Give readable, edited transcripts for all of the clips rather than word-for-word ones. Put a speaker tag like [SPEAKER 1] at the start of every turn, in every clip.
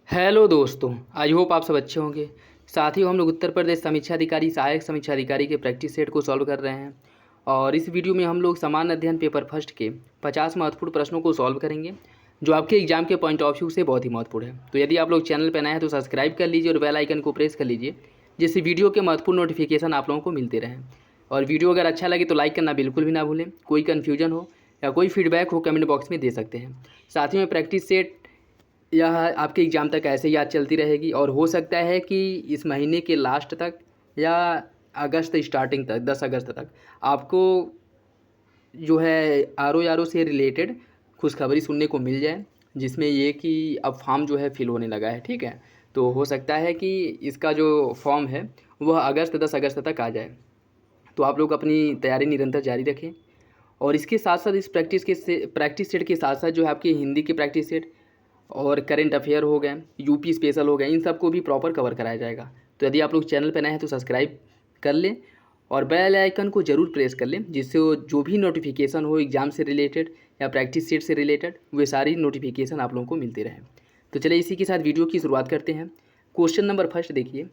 [SPEAKER 1] Hello दोस्तों, I hope आप सब अच्छे होंगे। साथ ही हम लोग उत्तर प्रदेश समीक्षा अधिकारी सहायक समीक्षा अधिकारी के प्रैक्टिस सेट को सॉल्व कर रहे हैं। और इस वीडियो में हम लोग सामान्य अध्ययन पेपर फर्स्ट के 50 महत्वपूर्ण प्रश्नों को सॉल्व करेंगे, जो आपके एग्जाम के पॉइंट ऑफ व्यू से बहुत ही महत्वपूर्ण है। तो यदि आप लोग चैनल पर नए हैं तो सब्सक्राइब कर लीजिए और बेल आइकन को प्रेस कर लीजिए, जिससे वीडियो के महत्वपूर्ण नोटिफिकेशन आप लोगों को मिलते रहें। और वीडियो अगर अच्छा लगे तो लाइक करना बिल्कुल भी ना भूलें। कोई कन्फ्यूजन हो या कोई फीडबैक हो कमेंट बॉक्स में दे सकते हैं। साथ ही में प्रैक्टिस सेट यह आपके एग्ज़ाम तक ऐसे ही याद चलती रहेगी, और हो सकता है कि इस महीने के लास्ट तक या अगस्त स्टार्टिंग तक 10 अगस्त तक आपको जो है आर ओ से रिलेटेड खुशखबरी सुनने को मिल जाए, जिसमें ये कि अब फॉर्म जो है फिल होने लगा है। ठीक है, तो हो सकता है कि इसका जो फॉर्म है वह 10 अगस्त तक आ जाए। तो आप लोग अपनी तैयारी निरंतर जारी रखें। और इसके साथ साथ इस प्रैक्टिस सेट के साथ साथ जो है आपकी हिंदी के प्रैक्टिस सेट और करेंट अफेयर हो गए, यूपी स्पेशल हो गए, इन सबको भी प्रॉपर कवर कराया जाएगा। तो यदि आप लोग चैनल पर नए हैं तो सब्सक्राइब कर लें और बेल आइकन को ज़रूर प्रेस कर लें, जिससे वो जो भी नोटिफिकेशन हो एग्ज़ाम से रिलेटेड या प्रैक्टिस सेट से रिलेटेड, वे सारी नोटिफिकेशन आप लोगों को मिलते रहें। तो चलिए इसी के साथ वीडियो की शुरुआत करते हैं। क्वेश्चन नंबर फर्स्ट देखिए,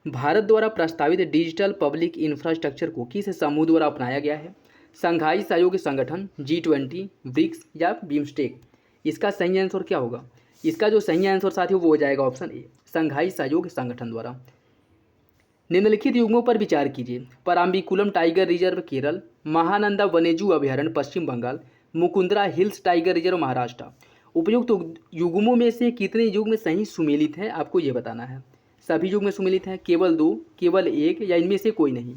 [SPEAKER 1] भारत द्वारा प्रस्तावित डिजिटल पब्लिक इंफ्रास्ट्रक्चर को किस समूह द्वारा अपनाया गया है? संघाई सहयोग संगठन, G20, ब्रिक्स या बिम्स्टेक? इसका सही आंसर क्या होगा? इसका जो सही आंसर साथियों वो हो जाएगा ऑप्शन ए, संघाई सहयोग संगठन द्वारा। निम्नलिखित युग्मों पर विचार कीजिए। पराम्बिकुलम टाइगर रिजर्व केरल, महानंदा वन्यजीव अभयारण्य Paschim Bengal, Mukundra hills tiger reserve Maharashtra. उपयुक्त युग्मों में से कितने युग्म सही सुमेलित हैं, आपको ये बताना है। सभी युग्म सुमेलित हैं, केवल दो, केवल एक, या इनमें से कोई नहीं?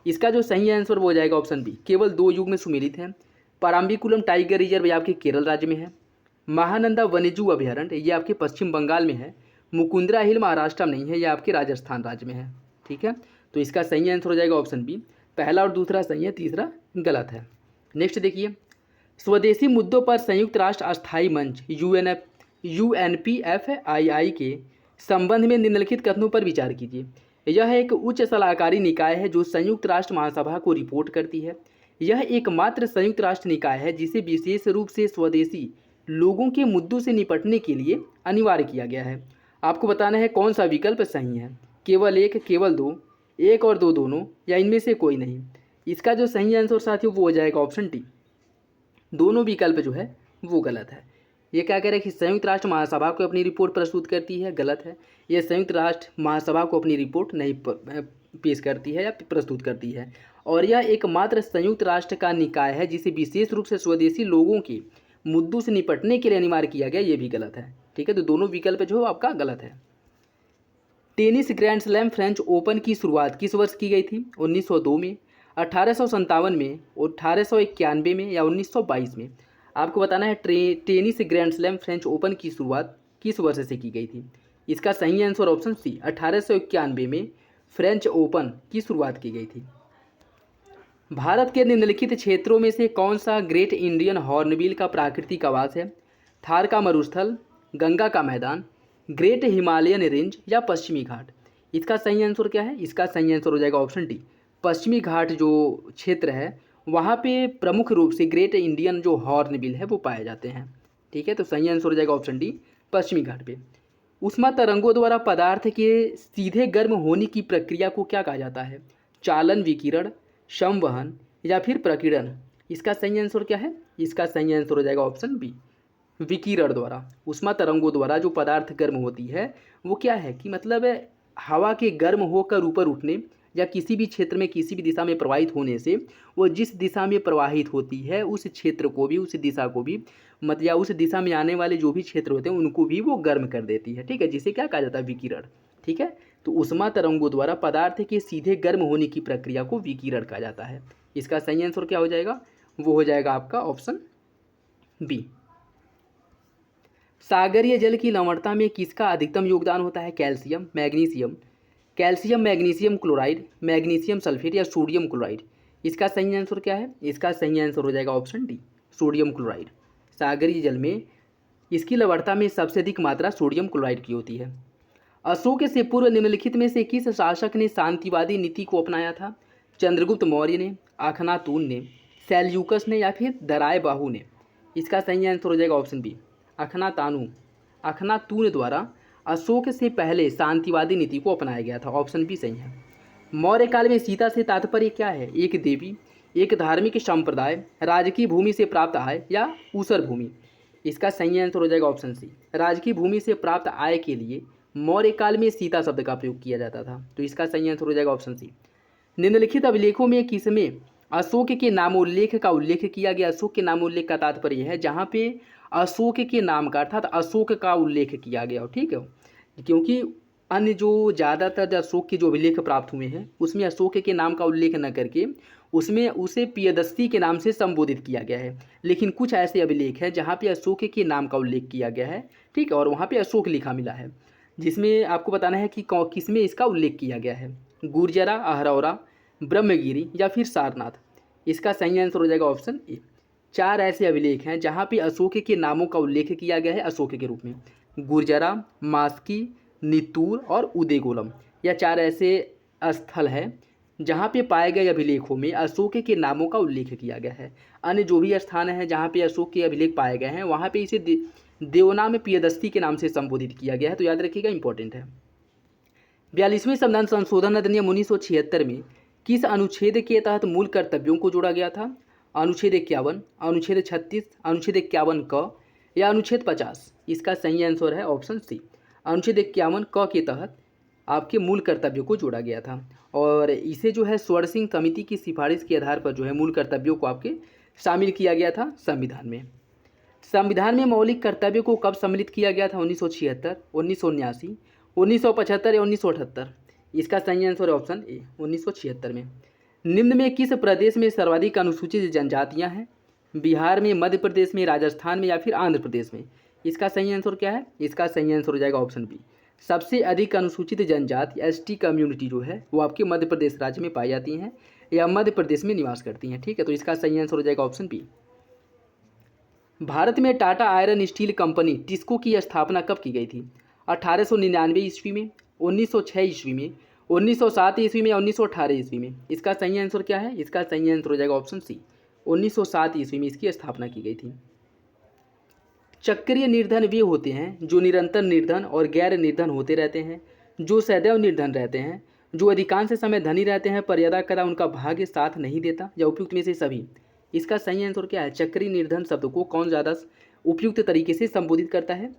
[SPEAKER 1] इसका जो सही आंसर वो हो जाएगा ऑप्शन बी, केवल दो युग्म सुमेलित हैं। पराम्बिकुलम टाइगर रिजर्व ये आपके केरल राज्य में है। महानंदा वन्यजीव अभयारण्य ये आपके पश्चिम बंगाल में है। मुकुंदरा हिल महाराष्ट्र में नहीं है, ये आपके राजस्थान राज्य में है। ठीक है, तो इसका सही आंसर हो जाएगा ऑप्शन बी। पहला और दूसरा सही है, तीसरा गलत है। नेक्स्ट देखिए, स्वदेशी मुद्दों पर संयुक्त राष्ट्र अस्थायी मंच UNPFII के संबंध में निम्नलिखित कथनों पर विचार कीजिए। यह एक उच्च सलाहकारी निकाय है जो संयुक्त राष्ट्र महासभा को रिपोर्ट करती है। यह एकमात्र संयुक्त राष्ट्र निकाय है जिसे विशेष रूप से स्वदेशी लोगों के मुद्दों से निपटने के लिए अनिवार्य किया गया है। आपको बताना है कौन सा विकल्प सही है, केवल एक, केवल दो, एक और दो दोनों, या इनमें से कोई नहीं? इसका जो सही आंसर साथियों वो हो जाएगा ऑप्शन डी, दोनों विकल्प जो है वो गलत है। ये क्या कह रहा है कि संयुक्त राष्ट्र महासभा को अपनी रिपोर्ट प्रस्तुत करती है, गलत है। ये संयुक्त राष्ट्र महासभा को अपनी रिपोर्ट नहीं पेश करती है या प्रस्तुत करती है। और यह एकमात्र संयुक्त राष्ट्र का निकाय है जिसे विशेष रूप से स्वदेशी लोगों के मुद्दों से निपटने के लिए अनिवार्य किया गया, ये भी गलत है। ठीक है, तो दोनों विकल्प जो आपका गलत है। Tennis grand slam French open की शुरुआत किस वर्ष की गई थी? 1902 में, 1857 में, 1891 में, या 1922 में? आपको बताना है tennis grand slam French open की शुरुआत किस वर्ष से की गई थी? इसका सही आंसर ऑप्शन सी, 1891 में फ्रेंच ओपन की शुरुआत की गई थी। भारत के निम्नलिखित क्षेत्रों में से कौन सा ग्रेट इंडियन हॉर्नबिल का प्राकृतिक आवास है? थार का मरुस्थल, गंगा का मैदान, ग्रेट हिमालयन रेंज, या पश्चिमी घाट? इसका सही आंसर क्या है? इसका सही आंसर हो जाएगा ऑप्शन डी, पश्चिमी घाट जो क्षेत्र है वहाँ पे प्रमुख रूप से ग्रेट इंडियन जो हॉर्नबिल है वो पाए जाते हैं। ठीक है, तो सही आंसर हो जाएगा ऑप्शन डी, पश्चिमी घाट पे। उष्मा तरंगों द्वारा पदार्थ के सीधे गर्म होने की प्रक्रिया को क्या कहा जाता है? चालन, विकिरण, संवहन, या फिर प्रकीर्णन? इसका सही आंसर क्या है? इसका सही आंसर हो जाएगा ऑप्शन बी, विकिरण द्वारा। उष्मा तरंगों द्वारा जो पदार्थ गर्म होती है वो क्या है कि मतलब हवा के गर्म होकर ऊपर उठने या किसी भी क्षेत्र में किसी भी दिशा में प्रवाहित होने से वो जिस दिशा में प्रवाहित होती है उस क्षेत्र को भी, उस दिशा को भी, मतलब या उस दिशा में आने वाले जो भी क्षेत्र होते हैं उनको भी वो गर्म कर देती है। ठीक है, जिसे क्या कहा जाता है? विकिरण। ठीक है, तो उष्मा तरंगों द्वारा पदार्थ के सीधे गर्म होने की प्रक्रिया को विकिरण कहा जाता है। इसका सही आंसर क्या हो जाएगा? वो हो जाएगा आपका ऑप्शन बी। सागरीय जल की लवणता में किसका अधिकतम योगदान होता है? Calcium, magnesium, magnesium chloride, magnesium sulphate, या सोडियम क्लोराइड? इसका सही आंसर क्या है? इसका सही आंसर हो जाएगा ऑप्शन डी, सोडियम क्लोराइड। सागरीय जल में इसकी लवणता में सबसे अधिक मात्रा सोडियम क्लोराइड की होती है। अशोक से पूर्व निम्नलिखित में से किस शासक ने शांतिवादी नीति को अपनाया था? चंद्रगुप्त मौर्य ने, अखनातून ने, सेल्यूकस ने, या फिर दराय बाहू ने? इसका सही आंसर हो जाएगा ऑप्शन बी, अखनातून द्वारा अशोक से पहले शांतिवादी नीति को अपनाया गया था। ऑप्शन बी सही है। मौर्य काल में सीता से तात्पर्य क्या है? एक देवी, एक धार्मिक संप्रदाय, राजकीय भूमि से प्राप्त आय या ऊसर भूमि। इसका सही आंसर हो जाएगा ऑप्शन सी। राजकीय भूमि से प्राप्त आय के लिए मौर्य काल में सीता शब्द का प्रयोग किया जाता था। तो इसका सही आंसर हो जाएगा ऑप्शन सी। निम्नलिखित अभिलेखों में किसमें अशोक के नामोल्लेख का उल्लेख किया गया? अशोक के नामोल्लेख का तात्पर्य है जहाँ पे अशोक के नाम का अर्थात अशोक का उल्लेख किया गया हो, ठीक है। क्योंकि अन्य जो ज़्यादातर अशोक के जो अभिलेख प्राप्त हुए हैं उसमें अशोक के नाम का उल्लेख न करके उसमें उसे प्रियदस्ती के नाम से संबोधित किया गया है। लेकिन कुछ ऐसे अभिलेख हैं जहाँ पे अशोक के नाम का उल्लेख किया गया है, ठीक है, और वहाँ पे अशोक लिखा मिला है, जिसमें आपको बताना है कि किसमें इसका उल्लेख किया गया है। गुर्जरा, अहरौरा, ब्रह्मगिरी या फिर सारनाथ। इसका सही आंसर हो जाएगा ऑप्शन ए। 4 ऐसे अभिलेख हैं जहाँ पे अशोक के नामों का उल्लेख किया गया है अशोक के रूप में। गुर्जरा, मास्की, नित्तूर और उदयगोलम। यह 4 ऐसे स्थल हैं जहाँ पे पाए गए अभिलेखों में अशोक के नामों का उल्लेख किया गया है। अन्य जो भी स्थान हैं जहाँ पे अशोक के अभिलेख पाए गए हैं वहाँ पे इसे देवनाम प्रियदस्ती के नाम से संबोधित किया गया है। तो याद रखिएगा, इंपॉर्टेंट है। 42वें संविधान संशोधन अधिनियम 1976 में किस अनुच्छेद के तहत मूल कर्तव्यों को जोड़ा गया था? अनुच्छेद 51, अनुच्छेद 36, अनुच्छेद 51 क या अनुच्छेद 50। इसका सही आंसर है ऑप्शन सी। अनुच्छेद 51 क के तहत आपके मूल कर्तव्यों को जोड़ा गया था और इसे जो है स्वर्ण सिंह समिति की सिफारिश के आधार पर जो है मूल कर्तव्यों को आपके शामिल किया गया था संविधान में। संविधान में मौलिक कर्तव्यों को कब सम्मिलित किया गया था? 1976, 1979, 1975 या 1978। इसका सही आंसर है ऑप्शन ए, 1976 में। निम्न में किस प्रदेश में सर्वाधिक अनुसूचित जनजातियां हैं? बिहार में, मध्य प्रदेश में, राजस्थान में या फिर आंध्र प्रदेश में। इसका सही आंसर क्या है? इसका सही आंसर हो जाएगा ऑप्शन बी। सबसे अधिक अनुसूचित जनजाति एसटी कम्युनिटी जो है वो आपके मध्य प्रदेश राज्य में पाई जाती हैं या मध्य प्रदेश में निवास करती हैं, ठीक है। तो इसका सही आंसर हो जाएगा ऑप्शन बी। भारत में Tata iron steel company TISCO की स्थापना कब की गई थी? 1899 ईस्वी में, 1906 ईस्वी में, 1907 ईस्वी में या 1918 ईस्वी में। इसका सही आंसर क्या है? इसका सही आंसर हो जाएगा ऑप्शन सी, 1907 ईस्वी में इसकी स्थापना की गई थी। चक्रीय निर्धन वे होते हैं जो निरंतर निर्धन और गैर निर्धन होते रहते हैं, जो सदैव निर्धन रहते हैं, जो अधिकांश समय धनी रहते हैं पर यदा कदा उनका भाग्य साथ नहीं देता, या उपयुक्त में से सभी। इसका सही आंसर क्या है? चक्रीय निर्धन शब्द को कौन ज़्यादा उपयुक्त तरीके से संबोधित करता है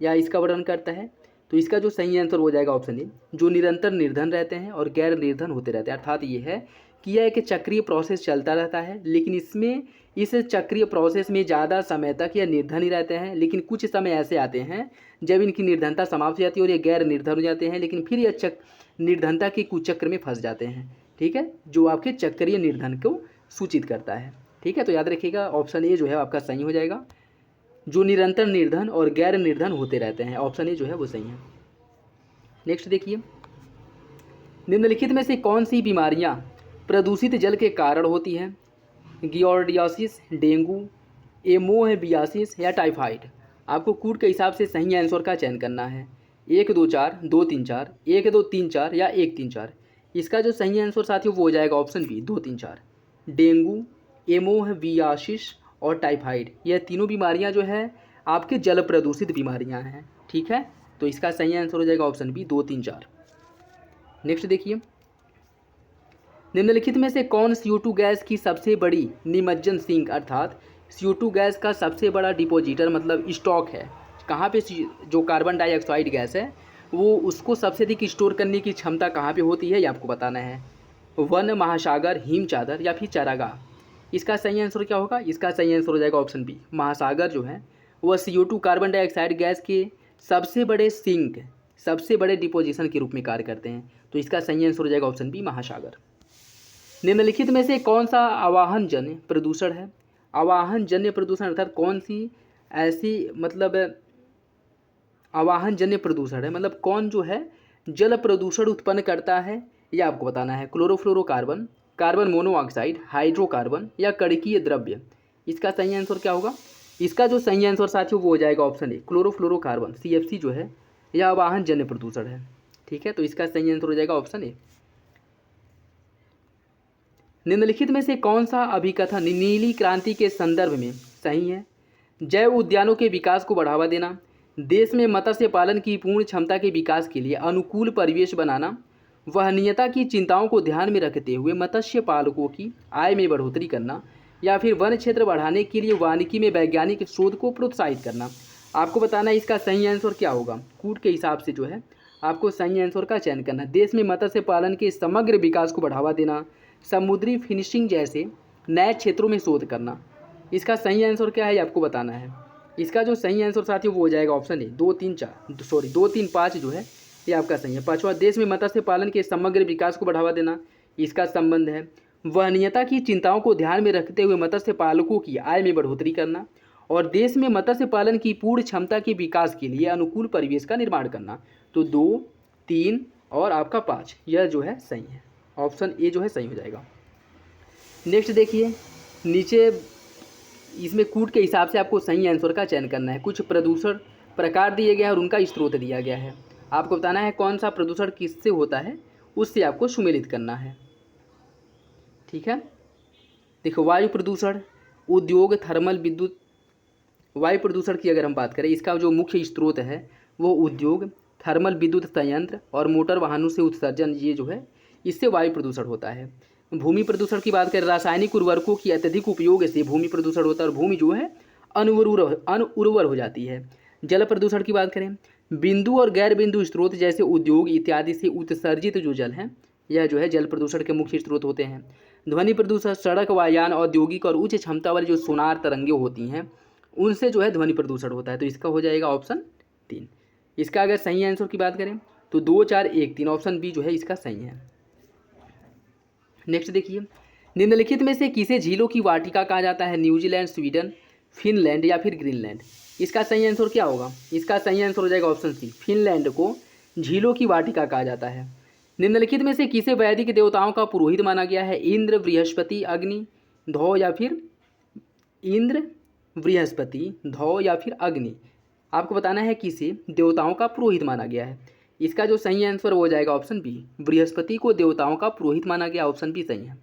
[SPEAKER 1] या इसका वर्णन करता है? तो इसका जो सही आंसर हो जाएगा ऑप्शन ए, जो निरंतर निर्धन रहते हैं और गैर निर्धन होते रहते हैं। अर्थात ये है कि यह एक चक्रीय प्रोसेस चलता रहता है, लेकिन इसमें इस चक्रीय प्रोसेस में ज़्यादा समय तक यह निर्धन ही रहते हैं, लेकिन कुछ समय ऐसे आते हैं जब इनकी निर्धनता समाप्त हो जाती है और ये गैर निर्धन हो जाते हैं, लेकिन फिर यह निर्धनता के कुचक्र में फंस जाते हैं, ठीक है, जो आपके चक्रीय निर्धन को सूचित करता है, ठीक है। तो याद रखिएगा ऑप्शन ए जो है आपका सही हो जाएगा, जो निरंतर निर्धन और गैर निर्धन होते रहते हैं। ऑप्शन ए जो है वो सही है। नेक्स्ट देखिए, निम्नलिखित में से कौन सी बीमारियां प्रदूषित जल के कारण होती हैं? गियोर्डियासिस, डेंगू, एमोहबियासिस या टाइफाइड। आपको कोड के हिसाब से सही आंसर का चयन करना है। 1 2 4, 2 3 4, 1 2 3 4 या 1 3 4। इसका जो सही आंसर साथियों वो हो जाएगा ऑप्शन बी, 2 3 4। डेंगू, एमोहबियासिस और टाइफाइड, यह तीनों बीमारियां जो है आपके जल प्रदूषित बीमारियां हैं, ठीक है। तो इसका सही आंसर हो जाएगा ऑप्शन बी, 2 3 4। नेक्स्ट देखिए, निम्नलिखित में से कौन CO2 गैस की सबसे बड़ी निमज्जन सिंक अर्थात CO2 गैस का सबसे बड़ा डिपोजिटर मतलब स्टॉक है? कहाँ पे जो कार्बन डाइऑक्साइड गैस है वो उसको सबसे अधिक स्टोर करने की क्षमता कहाँ पे होती है, ये आपको बताना है। वन, महासागर, हिम चादर या फिर चारागाह। इसका सही आंसर क्या होगा? इसका सही आंसर हो जाएगा ऑप्शन बी, महासागर जो है वह CO2 कार्बन डाइऑक्साइड गैस के सबसे बड़े सिंक, सबसे बड़े डिपोजिशन के रूप में कार्य करते हैं। तो इसका सही आंसर हो जाएगा ऑप्शन बी, महासागर। निम्नलिखित में से कौन सा आवाहन जन्य प्रदूषण है? आवाहन जन्य प्रदूषण अर्थात कौन सी ऐसी मतलब आवाहन जन्य प्रदूषण है, मतलब कौन जो है जल प्रदूषण उत्पन्न करता है, यह आपको बताना है। क्लोरोफ्लोरोकार्बन, कार्बन मोनोऑक्साइड, हाइड्रोकार्बन या कणकीय द्रव्य। इसका सही आंसर क्या होगा? इसका जो सही आंसर साथियों वो हो जाएगा ऑप्शन ए, क्लोरोफ्लोरोकार्बन CFC जो है यह आवाहन जन्य प्रदूषण है, ठीक है। तो इसका सही आंसर हो जाएगा ऑप्शन ए। निम्नलिखित में से कौन सा अभिकथन नीली क्रांति के संदर्भ में सही है? जैव उद्यानों के विकास को बढ़ावा देना, देश में मत्स्य पालन की पूर्ण क्षमता के विकास के लिए अनुकूल परिवेश बनाना, वहनीयता की चिंताओं को ध्यान में रखते हुए मत्स्य पालकों की आय में बढ़ोतरी करना, या फिर वन क्षेत्र बढ़ाने के लिए वानिकी में वैज्ञानिक शोध को प्रोत्साहित करना। आपको बताना है इसका सही आंसर क्या होगा। कूट के हिसाब से जो है आपको सही आंसर का चयन करना। देश में मत्स्य पालन के समग्र विकास को बढ़ावा देना, समुद्री फिनिशिंग जैसे नए क्षेत्रों में शोध करना। इसका सही आंसर क्या है ये आपको बताना है। इसका जो सही आंसर साथियों वो हो जाएगा ऑप्शन ए 2, 3, 5 जो है ये आपका सही है। पाँचवा, देश में मत्स्य पालन के समग्र विकास को बढ़ावा देना, इसका संबंध है वहनीयता की चिंताओं को ध्यान में रखते हुए मत्स्य पालकों की आय में बढ़ोतरी करना, और देश में मत्स्य पालन की पूर्ण क्षमता के विकास के लिए अनुकूल परिवेश का निर्माण करना। तो 2, 3 और आपका 5 यह जो है सही है। ऑप्शन ए जो है सही हो जाएगा। नेक्स्ट देखिए, नीचे इसमें कूट के हिसाब से आपको सही आंसर का चयन करना है। कुछ प्रदूषण प्रकार दिए गए हैं और उनका स्रोत दिया गया है। आपको बताना है कौन सा प्रदूषण किससे होता है, उससे आपको सुमेलित करना है। ठीक है, देखो वायु प्रदूषण, उद्योग, थर्मल विद्युत। वायु प्रदूषण की अगर हम बात करें, इसका जो मुख्य स्रोत है वो उद्योग, थर्मल विद्युत संयंत्र और मोटर वाहनों से उत्सर्जन, ये जो है इससे वायु प्रदूषण होता है। भूमि प्रदूषण की बात करें, रासायनिक उर्वरकों की अत्यधिक उपयोग से भूमि प्रदूषण होता है और भूमि जो है अनउर्वर हो जाती है। जल प्रदूषण की बात करें, बिंदु और गैर बिंदु स्रोत जैसे उद्योग इत्यादि से उत्सर्जित जो जल है यह जो है जल प्रदूषण के मुख्य स्रोत होते हैं। ध्वनि प्रदूषण, सड़क, वायुयान, औद्योगिक और उच्च क्षमता वाली जो सोनार तरंगें होती हैं उनसे जो है ध्वनि प्रदूषण होता है। तो इसका हो जाएगा ऑप्शन 3। इसका अगर सही आंसर की बात करें तो 2, 4, 1, 3 ऑप्शन बी जो है इसका सही है। नेक्स्ट देखिए, निम्नलिखित में से किसे झीलों की वाटिका कहा जाता है? न्यूजीलैंड, स्वीडन, फिनलैंड या फिर ग्रीनलैंड। इसका सही आंसर क्या होगा? इसका सही आंसर हो जाएगा ऑप्शन सी, फिनलैंड को झीलों की वाटिका कहा जाता है। निम्नलिखित में से किसे वैदिक देवताओं का पुरोहित माना गया है? इंद्र, बृहस्पति, अग्नि, धौ या फिर इंद्र, बृहस्पति, धौ या फिर अग्नि। आपको बताना है किसे देवताओं का पुरोहित माना गया है। इसका जो सही आंसर हो जाएगा ऑप्शन बी, बृहस्पति को देवताओं का पुरोहित माना गया। ऑप्शन बी सही है।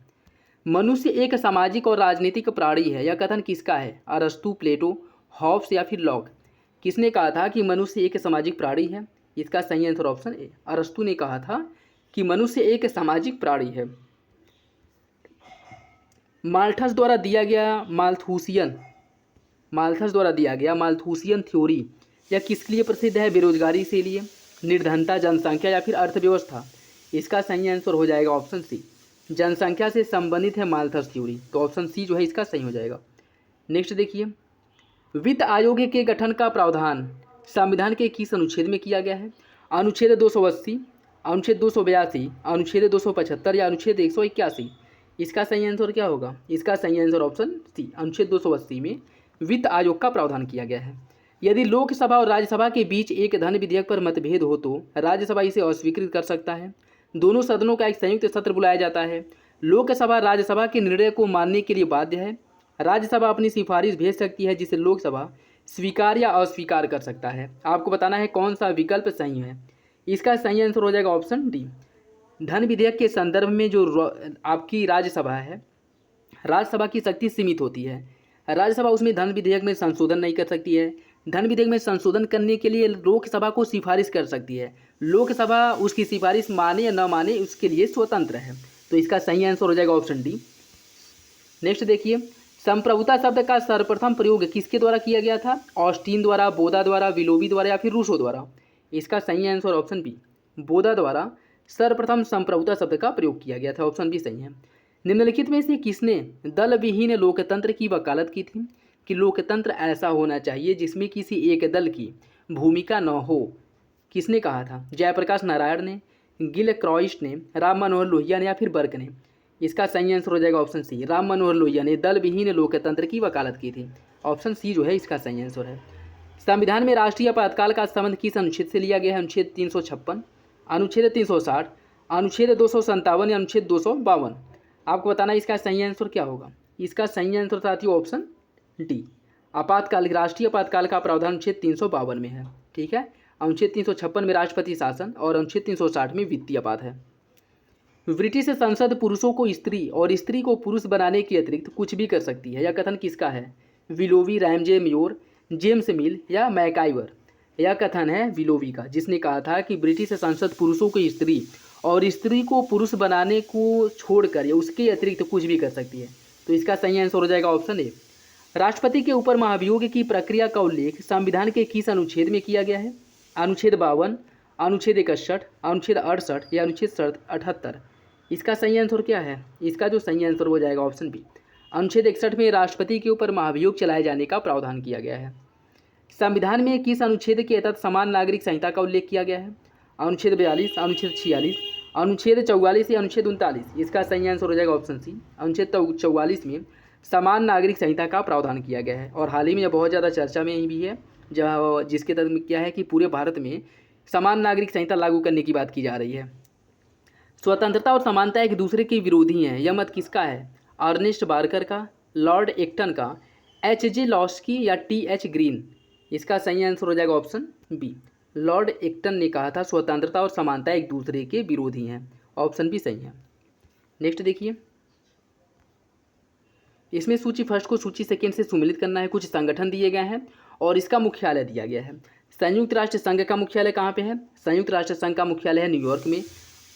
[SPEAKER 1] मनुष्य एक सामाजिक और राजनीतिक प्राणी है, यह कथन किसका है? अरस्तु, प्लेटो, हॉब्स या फिर लॉक। किसने कहा था कि मनुष्य एक सामाजिक प्राणी है? इसका सही आंसर ऑप्शन ए, अरस्तु ने कहा था कि मनुष्य एक सामाजिक प्राणी है। माल्थस द्वारा दिया गया माल्थूसियन थ्योरी यह किसके लिए प्रसिद्ध है? बेरोजगारी से लिए, निर्धनता, जनसंख्या या फिर अर्थव्यवस्था। इसका सही आंसर हो जाएगा ऑप्शन सी, जनसंख्या से संबंधित है माल्थस थ्योरी। तो ऑप्शन सी जो है इसका सही हो जाएगा। नेक्स्ट देखिए, वित्त आयोग के गठन का प्रावधान संविधान के किस अनुच्छेद में किया गया है? अनुच्छेद 280, अनुच्छेद 282, अनुच्छेद 275 या अनुच्छेद 181। इसका सही आंसर क्या होगा? इसका सही आंसर ऑप्शन सी, अनुच्छेद 280 में वित्त आयोग का प्रावधान किया गया है। यदि लोकसभा और राज्यसभा के बीच एक धन विधेयक पर मतभेद हो तो राज्यसभा इसे अस्वीकृत कर सकता है। दोनों सदनों का एक संयुक्त सत्र बुलाया जाता है। लोकसभा राज्यसभा के निर्णय को मानने के लिए बाध्य है। राज्यसभा अपनी सिफारिश भेज सकती है जिसे लोकसभा स्वीकार या अस्वीकार कर सकता है। आपको बताना है कौन सा विकल्प सही है। इसका सही आंसर हो जाएगा ऑप्शन डी। धन विधेयक के संदर्भ में जो आपकी राज्यसभा है, राज्यसभा की शक्ति सीमित होती है। राज्यसभा उसमें धन विधेयक में संशोधन नहीं कर सकती है। धन विधेयक में संशोधन करने के लिए लोकसभा को सिफारिश कर सकती है। लोकसभा उसकी सिफारिश माने या न माने उसके लिए स्वतंत्र है। तो इसका सही आंसर हो जाएगा ऑप्शन डी। नेक्स्ट देखिए, संप्रभुता शब्द का सर्वप्रथम प्रयोग किसके द्वारा किया गया था? ऑस्टीन द्वारा, बोधा द्वारा, विलोबी द्वारा या फिर रूसो द्वारा। इसका सही आंसर ऑप्शन बी, बोधा द्वारा सर्वप्रथम संप्रभुता शब्द का प्रयोग किया गया था। ऑप्शन बी सही है। निम्नलिखित में से किसने दल विहीन लोकतंत्र की वकालत की थी? कि लोकतंत्र ऐसा होना चाहिए जिसमें किसी एक दल की भूमिका न हो। किसने कहा था? जयप्रकाश नारायण ने, गिल क्रॉइस्ट ने, राम मनोहर लोहिया ने या फिर बर्क ने। इसका सही आंसर हो जाएगा ऑप्शन सी, राम मनोहर लोहिया ने दल विहीन लोकतंत्र की वकालत की थी। ऑप्शन सी जो है इसका सही आंसर है। संविधान में राष्ट्रीय आपातकाल का संबंध किस अनुच्छेद से लिया गया है? अनुच्छेद 356, अनुच्छेद 360, अनुच्छेद 257 या अनुच्छेद 252। आपको बताना है इसका सही आंसर क्या होगा। इसका सही आंसर साथियों ऑप्शन डी, आपातकाल, राष्ट्रीय आपातकाल का प्रावधान अनुच्छेद 352 में है। ठीक है, अनुच्छेद 356 में राष्ट्रपति शासन और अनुच्छेद 360 में वित्तीय आपात है। ब्रिटिश संसद पुरुषों को स्त्री और स्त्री को पुरुष बनाने के अतिरिक्त कुछ भी कर सकती है। यह कथन किसका है? विलोवी, रैमजे मेयोर, जेम्स मिल या मैकाइवर। यह कथन है विलोवी का, जिसने कहा था कि ब्रिटिश संसद पुरुषों को स्त्री और स्त्री को पुरुष बनाने को छोड़कर या उसके अतिरिक्त कुछ भी कर सकती है। तो इसका सही आंसर हो जाएगा ऑप्शन ए। राष्ट्रपति के ऊपर महाभियोग की प्रक्रिया का उल्लेख संविधान के किस अनुच्छेद में किया गया है? अनुच्छेद 52, अनुच्छेद 61, अनुच्छेद 68 या अनुच्छेद 78? इसका सही आंसर क्या है? इसका जो सही आंसर हो जाएगा ऑप्शन बी। अनुच्छेद 61 में राष्ट्रपति के ऊपर महाभियोग चलाए जाने का प्रावधान किया गया है। संविधान में किस अनुच्छेद के तहत समान नागरिक संहिता का उल्लेख किया गया है? अनुच्छेद 42, अनुच्छेद 46, अनुच्छेद 44 या अनुच्छेद 39? इसका सही आंसर हो जाएगा ऑप्शन सी। अनुच्छेद 44 में समान नागरिक संहिता का प्रावधान किया गया है और हाल ही में यह बहुत ज़्यादा चर्चा में ही भी है, जहाँ जिसके तहत क्या है कि पूरे भारत में समान नागरिक संहिता लागू करने की बात की जा रही है। स्वतंत्रता और समानता एक दूसरे के विरोधी हैं, यह मत किसका है? अर्नेस्ट बार्कर का, लॉर्ड एक्टन का, एच.जे. लॉस्की या टी.एच. ग्रीन? इसका सही आंसर हो जाएगा ऑप्शन बी। लॉर्ड एक्टन ने कहा था स्वतंत्रता और समानता एक दूसरे के विरोधी हैं। ऑप्शन भी सही है। नेक्स्ट देखिए, इसमें सूची फर्स्ट को सूची सेकेंड से सुमिलित करना है। कुछ संगठन दिए गए हैं और इसका मुख्यालय दिया गया है। संयुक्त राष्ट्र संघ का मुख्यालय कहाँ पे है? संयुक्त राष्ट्र संघ का मुख्यालय है न्यूयॉर्क में।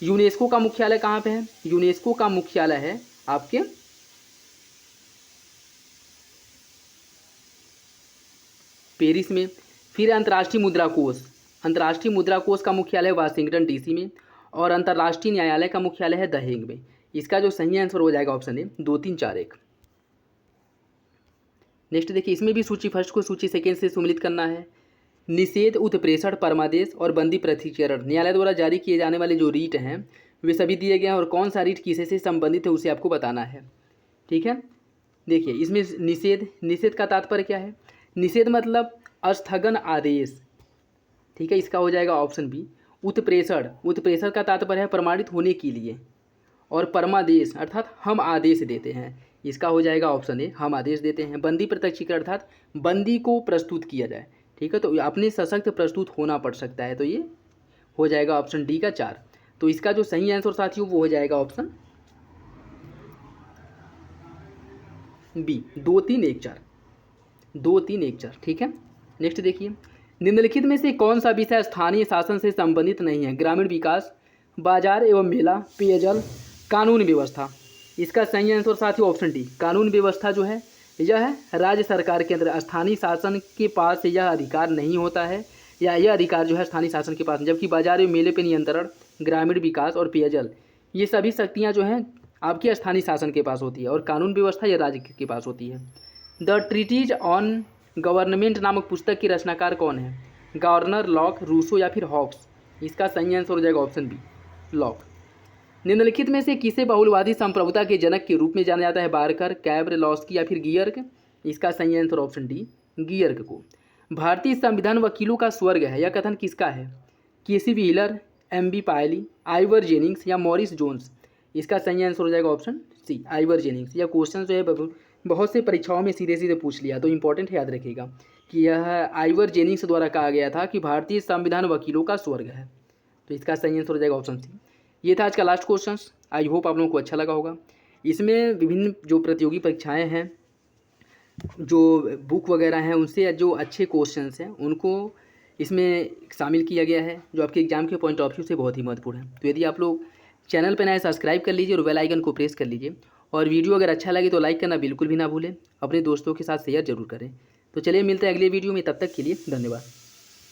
[SPEAKER 1] यूनेस्को का मुख्यालय कहाँ पे है? यूनेस्को का मुख्यालय है आपके पेरिस में। फिर अंतर्राष्ट्रीय मुद्रा कोष का मुख्यालय वाशिंगटन डीसी में और अंतर्राष्ट्रीय न्यायालय का मुख्यालय है द हेग में। इसका जो सही आंसर हो जाएगा ऑप्शन ए 2, 3, 4, 1। नेक्स्ट देखिए, इसमें भी सूची फर्स्ट को सूची सेकेंड से सुमिलित करना है। निषेध, उत्प्रेषण, परमादेश और बंदी पृथक्करण न्यायालय द्वारा जारी किए जाने वाले जो रीट हैं वे सभी दिए गए हैं और कौन सा रीट किसे से संबंधित है उसे आपको बताना है। ठीक है, देखिए इसमें निषेध का तात्पर्य क्या है? निषेध मतलब स्थगन आदेश। ठीक है, इसका हो जाएगा ऑप्शन बी। उत्प्रेषण का तात्पर्य है प्रमाणित होने के लिए और परमादेश अर्थात हम आदेश देते हैं। इसका हो जाएगा ऑप्शन ए, हम आदेश देते हैं। बंदी प्रत्यक्षीकरण अर्थात बंदी को प्रस्तुत किया जाए। ठीक है, तो अपने सशक्त प्रस्तुत होना पड़ सकता है, तो ये हो जाएगा ऑप्शन डी का 4। तो इसका जो सही आंसर साथियों वो हो जाएगा ऑप्शन बी 2, 3, 1, 4। 2, 3, 1, 4। ठीक है, नेक्स्ट देखिए, निम्नलिखित में से कौन सा विषय स्थानीय शासन से संबंधित नहीं है? ग्रामीण विकास, बाजार एवं मेला, पेयजल, कानून व्यवस्था? इसका सही आंसर साथियों ऑप्शन डी। कानून व्यवस्था जो है यह है राज्य सरकार के अंदर, स्थानीय शासन के पास यह अधिकार नहीं होता है, या यह अधिकार जो है स्थानीय शासन के पास। जबकि बाजार एवं मेले पर नियंत्रण, ग्रामीण विकास और पेयजल ये सभी शक्तियाँ जो हैं आपके स्थानीय शासन के पास होती है और कानून व्यवस्था यह राज्य के पास होती है। द ट्रीटीज ऑन गवर्नमेंट नामक पुस्तक की रचनाकार कौन है? गवर्नर, लॉक, रूसो या फिर हॉब्स? इसका सही आंसर हो जाएगा ऑप्शन बी, लॉक। निम्नलिखित में से किसे बहुलवादी संप्रभुता के जनक के रूप में जाना जाता है? बार्कर, कैब्र, लॉस्की या फिर गियर्क? इसका सही आंसर ऑप्शन डी, गियर्क को। भारतीय संविधान वकीलों का स्वर्ग है, यह कथन किसका है? केसी व्हीलर, एम.बी. पायली, आइवर जेनिंग्स या मॉरिस जोन्स? इसका सही आंसर हो जाएगा ऑप्शन सी, आइवर जेनिंग्स। यह क्वेश्चन जो है बहुत से परीक्षाओं में सीधे सीधे पूछ लिया, तो इंपॉर्टेंट है, याद रखिएगा कि यह आइवर जेनिंग्स द्वारा कहा गया था कि भारतीय संविधान वकीलों का स्वर्ग है। तो इसका सही आंसर हो जाएगा ऑप्शन सी। ये था आज का लास्ट क्वेश्चन। आई होप आप लोगों को अच्छा लगा होगा। इसमें विभिन्न जो प्रतियोगी परीक्षाएं हैं, जो बुक वगैरह हैं, उनसे जो अच्छे क्वेश्चंस हैं उनको इसमें शामिल किया गया है, जो आपके एग्जाम के पॉइंट ऑफ व्यू से बहुत ही महत्वपूर्ण है। तो यदि आप लोग चैनल पर नए सब्सक्राइब कर लीजिए और बेल आइकन को प्रेस कर लीजिए, और वीडियो अगर अच्छा लगे तो लाइक करना बिल्कुल भी ना भूलें। अपने दोस्तों के साथ शेयर जरूर करें। तो चलिए मिलते हैं अगले वीडियो में, तब तक के लिए धन्यवाद।